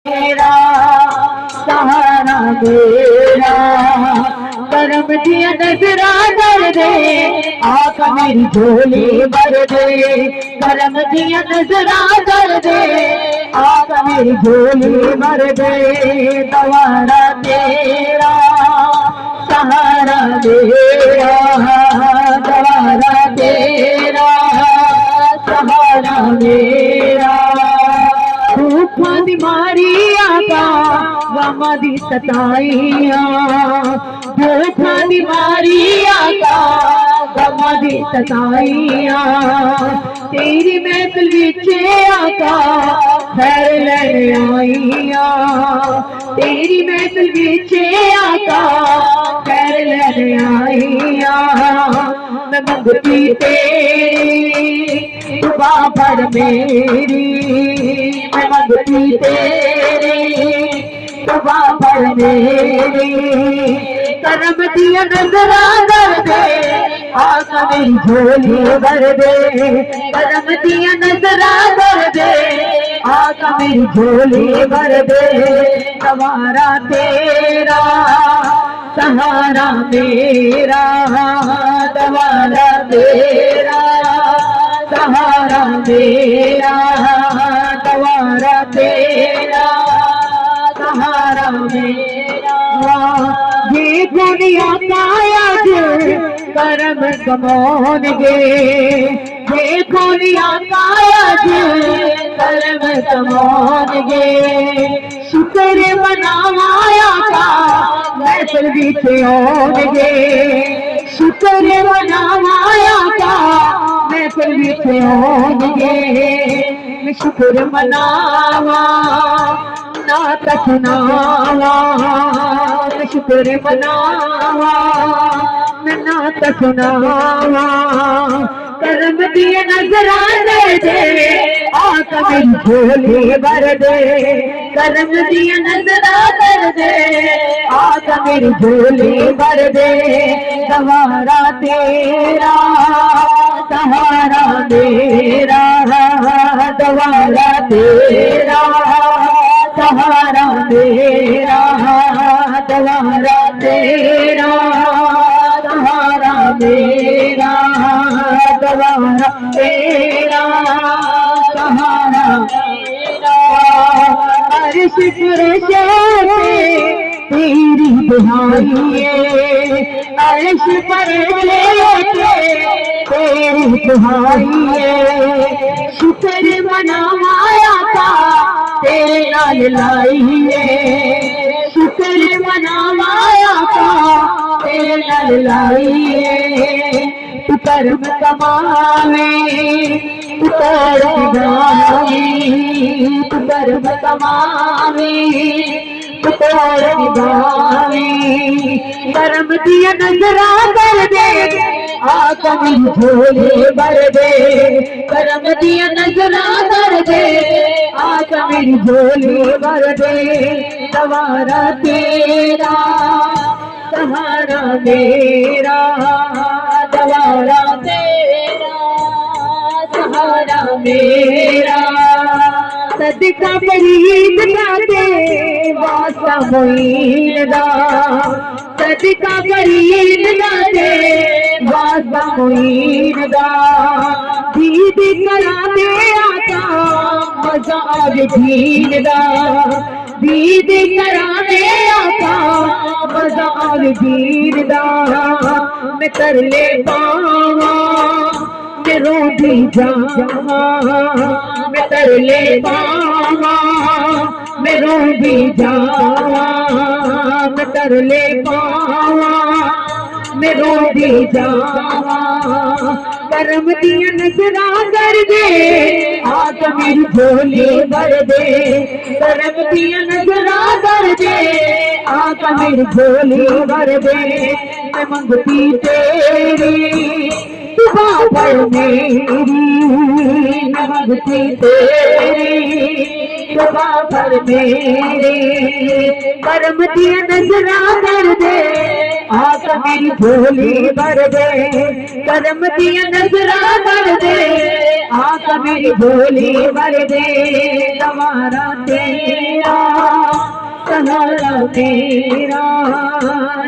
मेरा सहारा मेरा करम दिया नजरा कर दे आका मेरी झोली भर दे करम दिया नजरा कर दे आका मेरी झोली भर दे दवारा तेरा सहारा मेरा दवारा तेरा सहारा मेरा भूखा दी मारिया का गमा दी सताइया भूखा दी मारिया का गमा दी सताइया तेरी महफिल विचे आका खैर लैने आईया तेरी महफिल विचे आका खैर लैने आईया मैं मंगती तेरी दुआ भर मेरी मैं मंगती तेरी दुआ भर मेरी करम दिया नजरा कर दे आका मेरी झोली भर दे करम दिया नजरा कर दे आका मेरी झोली भर दे सवारा तेरा सहारा मेरा दवारा तेरा सहारा मेरा दवारा तेरा सहारा मेरा ये दुनिया काया करम कमौन गे ये दुनिया काया करम कमौन गे शुक्र मनावाया का महफिल विच आउण गे शुक्र मनावाया का महफिल विच आउण गे शुक्र मनावा नात सुनावा शुक्र मनावा नात सुनावा करम दिए नजरा दे आका मेरी झोली भर दे करम दिए नजरा कर दे आका मेरी झोली भर दे सहारा तेरा सहारा मेरा दवारा तेरा सहारा मेरा दवारा तेरा सहारा मेरा दवारा तेरा सहारा मेरा अर्श फरशे तेरी दुहाई अर्श फरशे तेरी दुहाई शुक्र मनावाया का तेरे नाल लाइए शुक्र मनावाया का तेरे नाल लाइए तू कर्म कमावे तू कर्म गावे तू कर्म कमावे तू कर्म गावे कर्म दिया नजरा कर दे आका मेरी झोली भर दे करम दिया नजरा कर दे आका मेरी झोली भर दे दवारा तेरा सहारा मेरा दवारा तेरा सहारा मेरा सदका फरीद दा दे वास्ता मोइन दा सदका फरीद दा दे वास्ता मोइन दा दीद करा दे आका मजा आवे दीन दा दीद करा दे आका मजा आवे दीन दा मैं कर ले पावा मैं रोंदी जावा मैं कर ले पावा मैं रोंदी जावा मैं कर ले पावा मैं रोंदी जावा करम दिया नजरा कर दे आका मेरी झोली भर दे करम दिया नजरा कर दे आका मेरी झोली भर दे मैं मंगती तेरी दुआ भर मेरी मैं मंगती तेरी दुआ भर मेरी करम दिया नजरा कर दे आका मेरी झोली भर दे करम दिया नजरा कर दे आका मेरी झोली भर दे दवारा तेरा दवाला तेरा,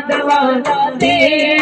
दवाला तेरा